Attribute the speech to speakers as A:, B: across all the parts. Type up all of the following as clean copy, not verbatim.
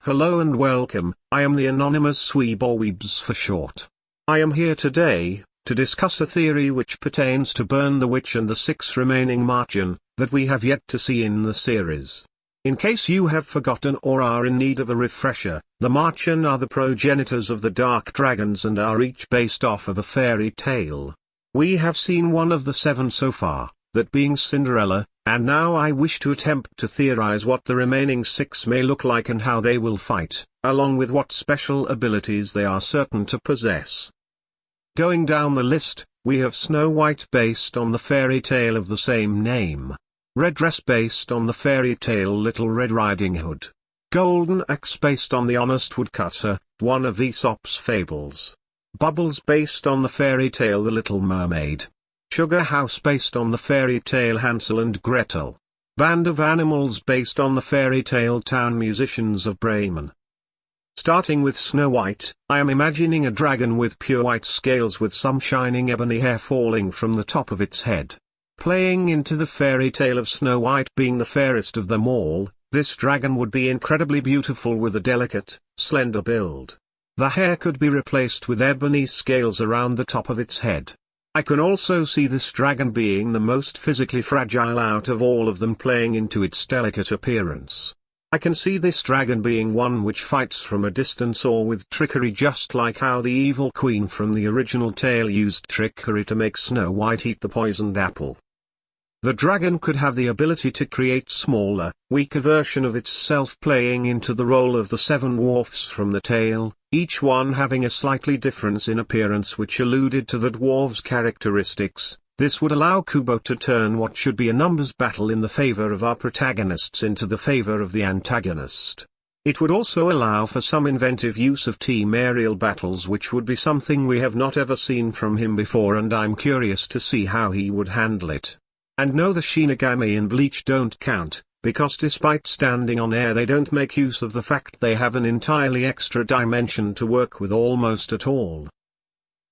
A: Hello and welcome, I am the anonymous Weeb or Weebs for short. I am here today, to discuss a theory which pertains to Burn the Witch and the 6 remaining Marchen, that we have yet to see in the series. In case you have forgotten or are in need of a refresher, the Marchen are the progenitors of the Dark Dragons and are each based off of a fairy tale. We have seen one of the 7 so far, that being Cinderella, and now I wish to attempt to theorize what the remaining 6 may look like and how they will fight, along with what special abilities they are certain to possess. Going down the list, we have Snow White based on the fairy tale of the same name. Red Dress based on the fairy tale Little Red Riding Hood. Golden Axe based on the Honest Woodcutter, one of Aesop's fables. Bubbles based on the fairy tale The Little Mermaid. Sugar House based on the fairy tale Hansel and Gretel. Band of Animals based on the fairy tale Town Musicians of Bremen. Starting with Snow White, I am imagining a dragon with pure white scales with some shining ebony hair falling from the top of its head. Playing into the fairy tale of Snow White being the fairest of them all, this dragon would be incredibly beautiful with a delicate, slender build. The hair could be replaced with ebony scales around the top of its head. I can also see this dragon being the most physically fragile out of all of them, playing into its delicate appearance. I can see this dragon being one which fights from a distance or with trickery, just like how the evil queen from the original tale used trickery to make Snow White eat the poisoned apple. The dragon could have the ability to create smaller, weaker version of itself, playing into the role of the 7 dwarfs from the tale, each one having a slightly difference in appearance which alluded to the dwarves' characteristics. This would allow Kubo to turn what should be a numbers battle in the favor of our protagonists into the favor of the antagonist. It would also allow for some inventive use of team aerial battles, which would be something we have not ever seen from him before, and I'm curious to see how he would handle it. And no, the Shinigami in Bleach don't count, because despite standing on air they don't make use of the fact they have an entirely extra dimension to work with almost at all.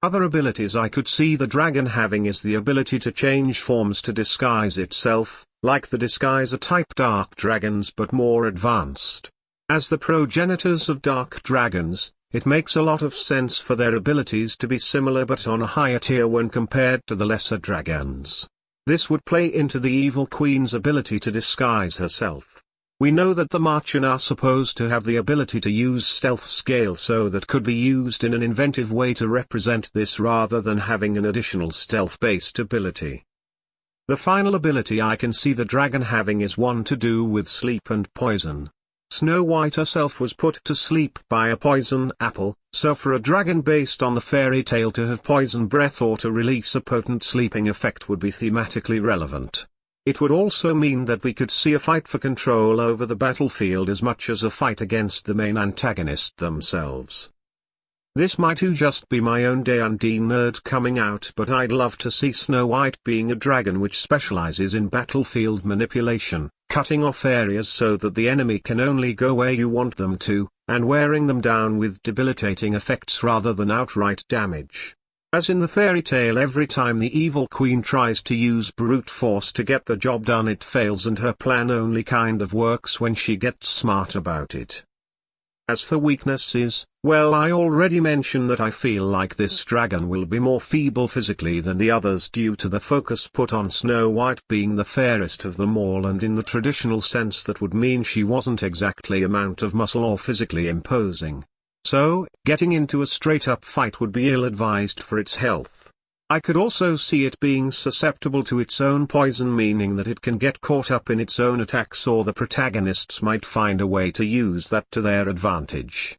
A: Other abilities I could see the dragon having is the ability to change forms to disguise itself, like the disguiser type dark dragons but more advanced. As the progenitors of dark dragons, it makes a lot of sense for their abilities to be similar but on a higher tier when compared to the lesser dragons. This would play into the evil queen's ability to disguise herself. We know that the Marchen are supposed to have the ability to use stealth scale, so that could be used in an inventive way to represent this rather than having an additional stealth-based ability. The final ability I can see the dragon having is one to do with sleep and poison. Snow White herself was put to sleep by a poison apple, so for a dragon based on the fairy tale to have poison breath or to release a potent sleeping effect would be thematically relevant. It would also mean that we could see a fight for control over the battlefield as much as a fight against the main antagonist themselves. This might just be my own D&D nerd coming out, but I'd love to see Snow White being a dragon which specializes in battlefield manipulation, cutting off areas so that the enemy can only go where you want them to, and wearing them down with debilitating effects rather than outright damage. As in the fairy tale, every time the evil queen tries to use brute force to get the job done it fails, and her plan only kind of works when she gets smart about it. As for weaknesses, well, I already mentioned that I feel like this dragon will be more feeble physically than the others due to the focus put on Snow White being the fairest of them all, and in the traditional sense that would mean she wasn't exactly a mount of muscle or physically imposing. So, getting into a straight-up fight would be ill-advised for its health. I could also see it being susceptible to its own poison, meaning that it can get caught up in its own attacks, or the protagonists might find a way to use that to their advantage.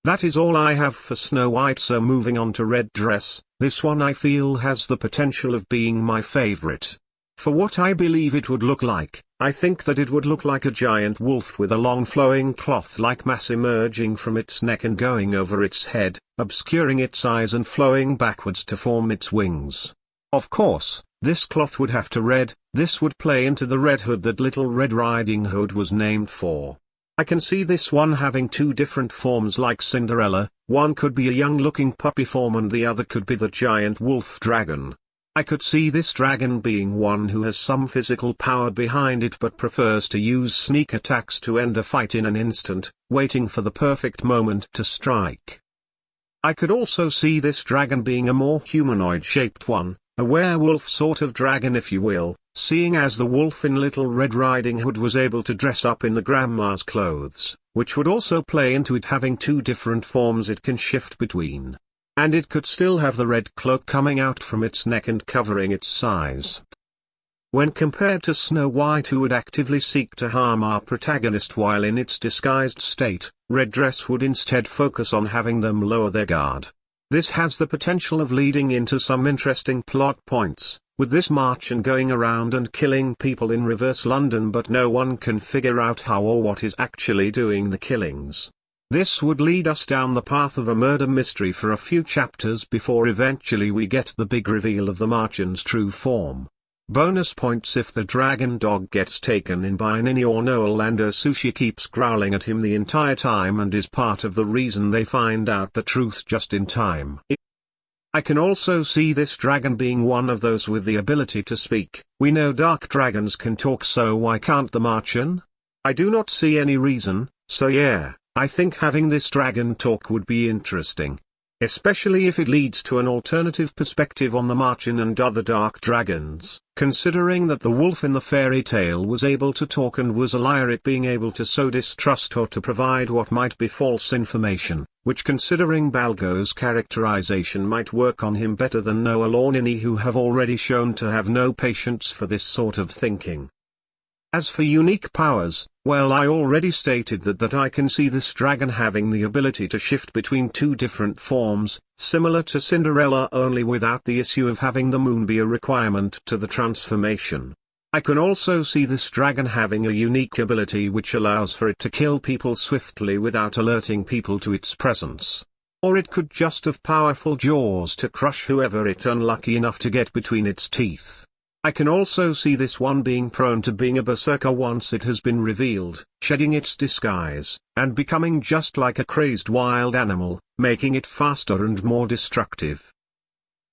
A: That is all I have for Snow White, so moving on to Red Dress, this one I feel has the potential of being my favorite. For what I believe it would look like, I think that it would look like a giant wolf with a long flowing cloth-like mass emerging from its neck and going over its head, obscuring its eyes and flowing backwards to form its wings. Of course, this cloth would have to red. This would play into the Red Hood that Little Red Riding Hood was named for. I can see this one having 2 different forms like Cinderella. One could be a young looking puppy form and the other could be the giant wolf dragon. I could see this dragon being one who has some physical power behind it but prefers to use sneak attacks to end a fight in an instant, waiting for the perfect moment to strike. I could also see this dragon being a more humanoid-shaped one, a werewolf sort of dragon if you will, seeing as the wolf in Little Red Riding Hood was able to dress up in the grandma's clothes, which would also play into it having two different forms it can shift between. And it could still have the red cloak coming out from its neck and covering its size. When compared to Snow White, who would actively seek to harm our protagonist while in its disguised state, Red Dress would instead focus on having them lower their guard. This has the potential of leading into some interesting plot points, with this Marchen going around and killing people in reverse London, but no one can figure out how or what is actually doing the killings. This would lead us down the path of a murder mystery for a few chapters before eventually we get the big reveal of the Marchen's true form. Bonus points if the dragon dog gets taken in by Nini or no. Orlando Sushi keeps growling at him the entire time and is part of the reason they find out the truth just in time. I can also see this dragon being one of those with the ability to speak. We know dark dragons can talk, so why can't the Marchen? I do not see any reason, so yeah, I think having this dragon talk would be interesting. Especially if it leads to an alternative perspective on the Marchen and other dark dragons, considering that the wolf in the fairy tale was able to talk and was a liar, it being able to sow distrust or to provide what might be false information, which considering Balgo's characterization might work on him better than Noel or Nini, who have already shown to have no patience for this sort of thinking. As for unique powers, well, I already stated that I can see this dragon having the ability to shift between two different forms, similar to Cinderella, only without the issue of having the moon be a requirement to the transformation. I can also see this dragon having a unique ability which allows for it to kill people swiftly without alerting people to its presence. Or it could just have powerful jaws to crush whoever it's unlucky enough to get between its teeth. I can also see this one being prone to being a berserker once it has been revealed, shedding its disguise, and becoming just like a crazed wild animal, making it faster and more destructive.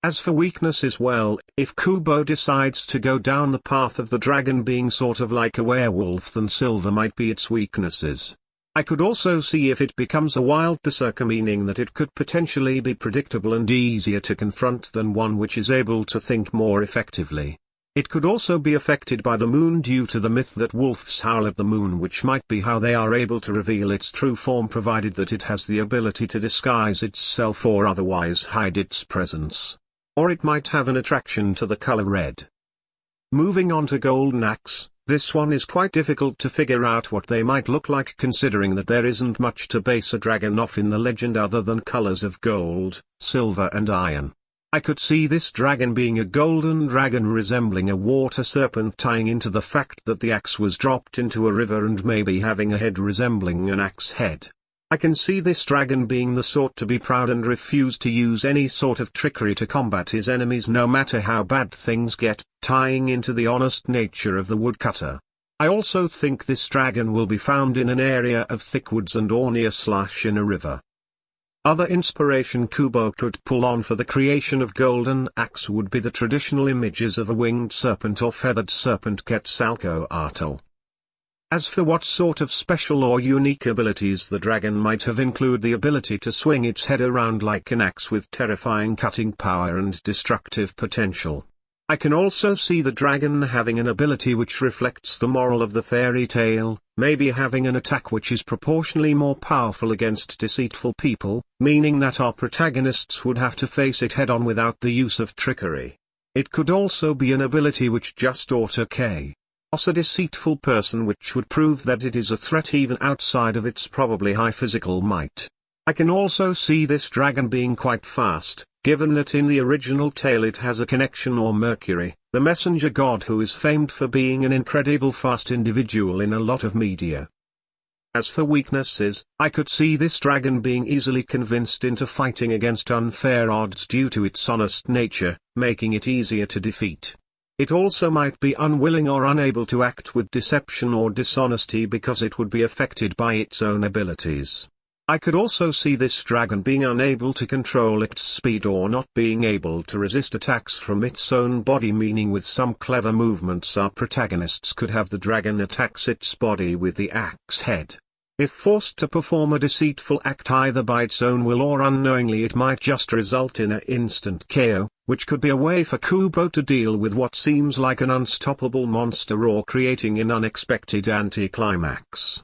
A: As for weaknesses, well, if Kubo decides to go down the path of the dragon being sort of like a werewolf, then silver might be its weaknesses. I could also see if it becomes a wild berserker, meaning that it could potentially be predictable and easier to confront than one which is able to think more effectively. It could also be affected by the moon due to the myth that wolves howl at the moon, which might be how they are able to reveal its true form, provided that it has the ability to disguise itself or otherwise hide its presence. Or it might have an attraction to the color red. Moving on to Golden Axe, this one is quite difficult to figure out what they might look like, considering that there isn't much to base a dragon off in the legend other than colors of gold, silver and iron. I could see this dragon being a golden dragon resembling a water serpent, tying into the fact that the axe was dropped into a river and maybe having a head resembling an axe head. I can see this dragon being the sort to be proud and refuse to use any sort of trickery to combat his enemies no matter how bad things get, tying into the honest nature of the woodcutter. I also think this dragon will be found in an area of thick woods and or near/in a river. Other inspiration Kubo could pull on for the creation of Golden Axe would be the traditional images of a winged serpent or feathered serpent Quetzalcoatl. As for what sort of special or unique abilities the dragon might have, include the ability to swing its head around like an axe with terrifying cutting power and destructive potential. I can also see the dragon having an ability which reflects the moral of the fairy tale, maybe having an attack which is proportionally more powerful against deceitful people, meaning that our protagonists would have to face it head-on without the use of trickery. It could also be an ability which just auto-chaos a deceitful person, which would prove that it is a threat even outside of its probably high physical might. I can also see this dragon being quite fast, given that in the original tale it has a connection or Mercury, the messenger god who is famed for being an incredible fast individual in a lot of media. As for weaknesses, I could see this dragon being easily convinced into fighting against unfair odds due to its honest nature, making it easier to defeat. It also might be unwilling or unable to act with deception or dishonesty because it would be affected by its own abilities. I could also see this dragon being unable to control its speed or not being able to resist attacks from its own body, meaning with some clever movements our protagonists could have the dragon attacks its body with the axe head. If forced to perform a deceitful act either by its own will or unknowingly, it might just result in an instant KO, which could be a way for Kubo to deal with what seems like an unstoppable monster or creating an unexpected anticlimax.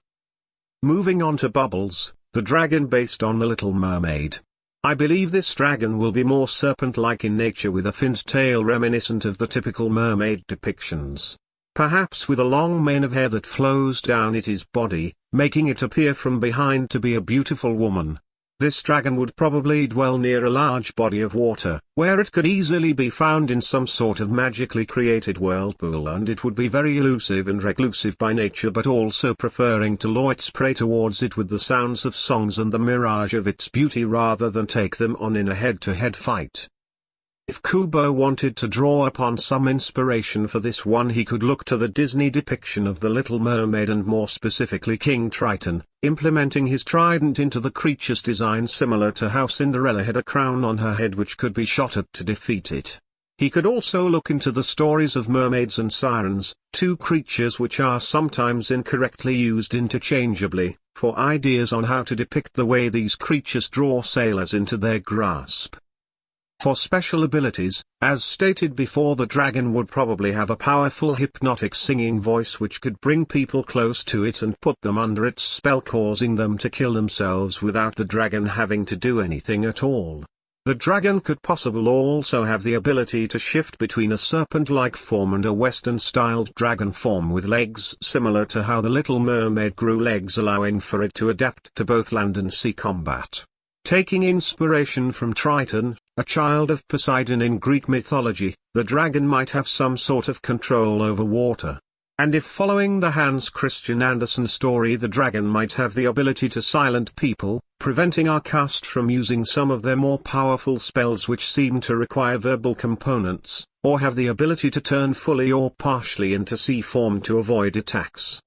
A: Moving on to Bubbles, the dragon based on the Little Mermaid. I believe this dragon will be more serpent-like in nature with a finned tail reminiscent of the typical mermaid depictions. Perhaps with a long mane of hair that flows down its body, making it appear from behind to be a beautiful woman. This dragon would probably dwell near a large body of water, where it could easily be found in some sort of magically created whirlpool, and it would be very elusive and reclusive by nature, but also preferring to lure its prey towards it with the sounds of songs and the mirage of its beauty rather than take them on in a head-to-head fight. If Kubo wanted to draw upon some inspiration for this one, he could look to the Disney depiction of the Little Mermaid and more specifically King Triton, implementing his trident into the creature's design similar to how Cinderella had a crown on her head which could be shot at to defeat it. He could also look into the stories of mermaids and sirens, two creatures which are sometimes incorrectly used interchangeably, for ideas on how to depict the way these creatures draw sailors into their grasp. For special abilities, as stated before, the dragon would probably have a powerful hypnotic singing voice which could bring people close to it and put them under its spell, causing them to kill themselves without the dragon having to do anything at all. The dragon could possibly also have the ability to shift between a serpent-like form and a Western-styled dragon form with legs similar to how the Little Mermaid grew legs, allowing for it to adapt to both land and sea combat. Taking inspiration from Triton, a child of Poseidon in Greek mythology, the dragon might have some sort of control over water. And if following the Hans Christian Andersen story, the dragon might have the ability to silent people, preventing our cast from using some of their more powerful spells which seem to require verbal components, or have the ability to turn fully or partially into sea form to avoid attacks.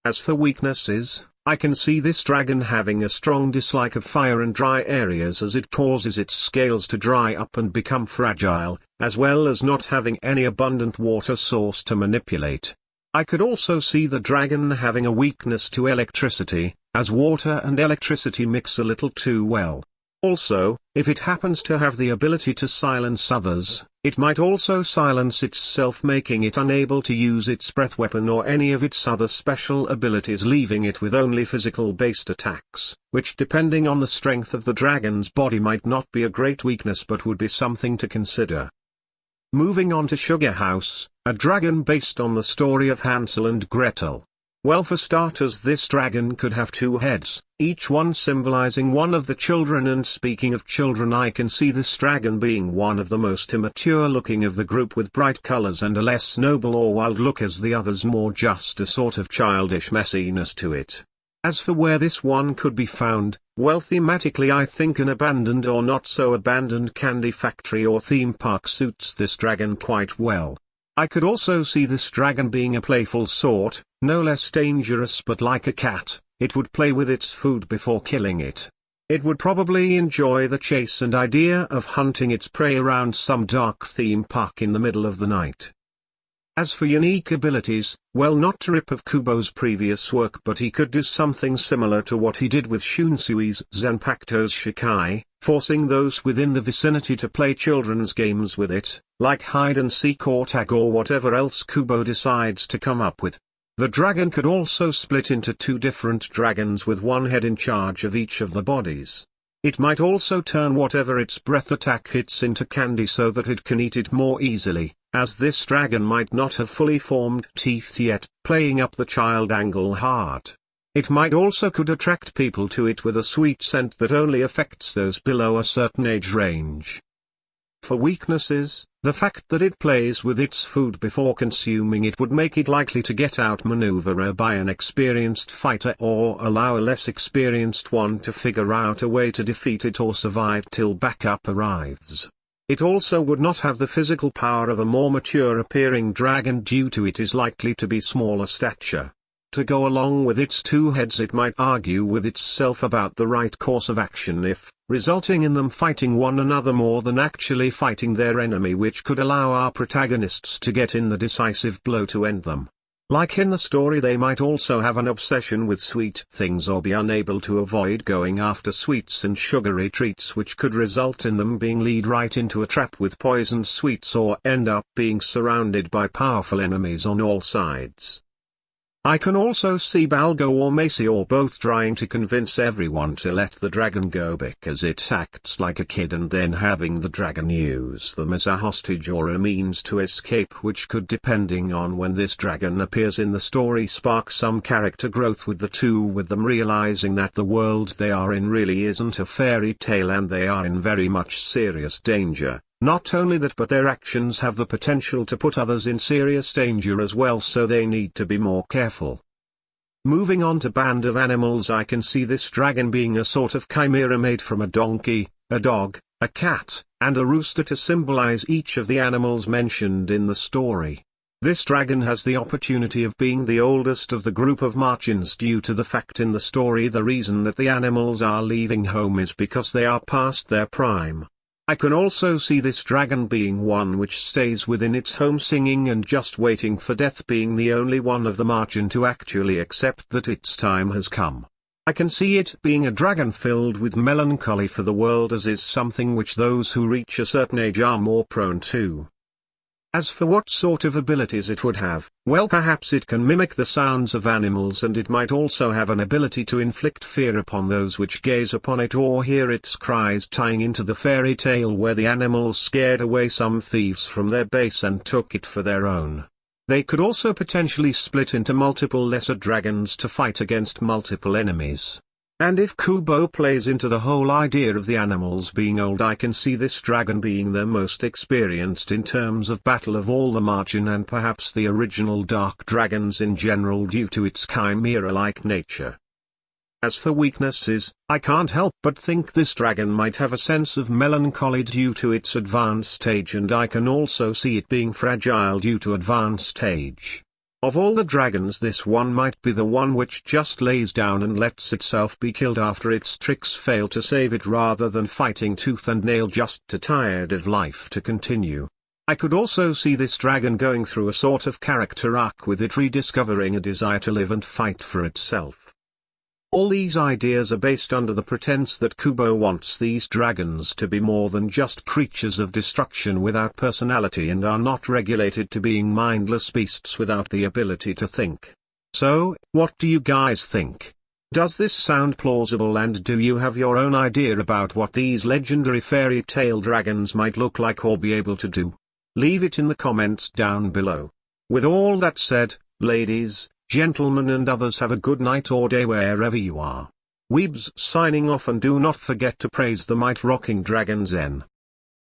A: As for weaknesses, I can see this dragon having a strong dislike of fire and dry areas, as it causes its scales to dry up and become fragile, as well as not having any abundant water source to manipulate. I could also see the dragon having a weakness to electricity, as water and electricity mix a little too well. Also, if it happens to have the ability to silence others, it might also silence itself, making it unable to use its breath weapon or any of its other special abilities, leaving it with only physical-based attacks, which depending on the strength of the dragon's body might not be a great weakness but would be something to consider. Moving on to Sugar House, a dragon based on the story of Hansel and Gretel. Well, for starters, this dragon could have two heads, each one symbolizing one of the children, and speaking of children, I can see this dragon being one of the most immature looking of the group, with bright colors and a less noble or wild look, as the others more just a sort of childish messiness to it. As for where this one could be found, well, thematically I think an abandoned or not so abandoned candy factory or theme park suits this dragon quite well. I could also see this dragon being a playful sort, no less dangerous, but like a cat, it would play with its food before killing it. It would probably enjoy the chase and idea of hunting its prey around some dark theme park in the middle of the night. As for unique abilities, well, not to rip of Kubo's previous work, but he could do something similar to what he did with Shunsui's Zanpakuto's Shikai, forcing those within the vicinity to play children's games with it, like hide and seek or tag or whatever else Kubo decides to come up with. The dragon could also split into two different dragons with one head in charge of each of the bodies. It might also turn whatever its breath attack hits into candy so that it can eat it more easily, as this dragon might not have fully formed teeth yet, playing up the child angle hard. It might also could attract people to it with a sweet scent that only affects those below a certain age range. For weaknesses, the fact that it plays with its food before consuming it would make it likely to get outmaneuvered by an experienced fighter, or allow a less experienced one to figure out a way to defeat it or survive till backup arrives. It also would not have the physical power of a more mature appearing dragon due to it is likely to be smaller stature. To go along with its two heads, it might argue with itself about the right course of action if, resulting in them fighting one another more than actually fighting their enemy, which could allow our protagonists to get in the decisive blow to end them. Like in the story, they might also have an obsession with sweet things or be unable to avoid going after sweets and sugary treats, which could result in them being led right into a trap with poisoned sweets or end up being surrounded by powerful enemies on all sides. I can also see Balgo or Macy or both trying to convince everyone to let the dragon go because it acts like a kid, and then having the dragon use them as a hostage or a means to escape, which could, depending on when this dragon appears in the story, spark some character growth with the two, with them realizing that the world they are in really isn't a fairy tale and they are in very much serious danger. Not only that, but their actions have the potential to put others in serious danger as well, so they need to be more careful. Moving on to Band of Animals, I can see this dragon being a sort of chimera made from a donkey, a dog, a cat, and a rooster to symbolize each of the animals mentioned in the story. This dragon has the opportunity of being the oldest of the group of Marchens due to the fact in the story the reason that the animals are leaving home is because they are past their prime. I can also see this dragon being one which stays within its home singing and just waiting for death, being the only one of the Marchen to actually accept that its time has come. I can see it being a dragon filled with melancholy for the world, as is something which those who reach a certain age are more prone to. As for what sort of abilities it would have, well, perhaps it can mimic the sounds of animals, and it might also have an ability to inflict fear upon those which gaze upon it or hear its cries, tying into the fairy tale where the animals scared away some thieves from their base and took it for their own. They could also potentially split into multiple lesser dragons to fight against multiple enemies. And if Kubo plays into the whole idea of the animals being old, I can see this dragon being the most experienced in terms of battle of all the Marchen and perhaps the original dark dragons in general due to its chimera-like nature. As for weaknesses, I can't help but think this dragon might have a sense of melancholy due to its advanced age, and I can also see it being fragile due to advanced age. Of all the dragons, this one might be the one which just lays down and lets itself be killed after its tricks fail to save it, rather than fighting tooth and nail just too tired of life to continue. I could also see this dragon going through a sort of character arc with it rediscovering a desire to live and fight for itself. All these ideas are based under the pretense that Kubo wants these dragons to be more than just creatures of destruction without personality and are not regulated to being mindless beasts without the ability to think. So, what do you guys think? Does this sound plausible, and do you have your own idea about what these legendary fairy tale dragons might look like or be able to do? Leave it in the comments down below. With all that said, ladies, gentlemen and others, have a good night or day wherever you are. Weebs signing off, and do not forget to praise the might rocking dragons N.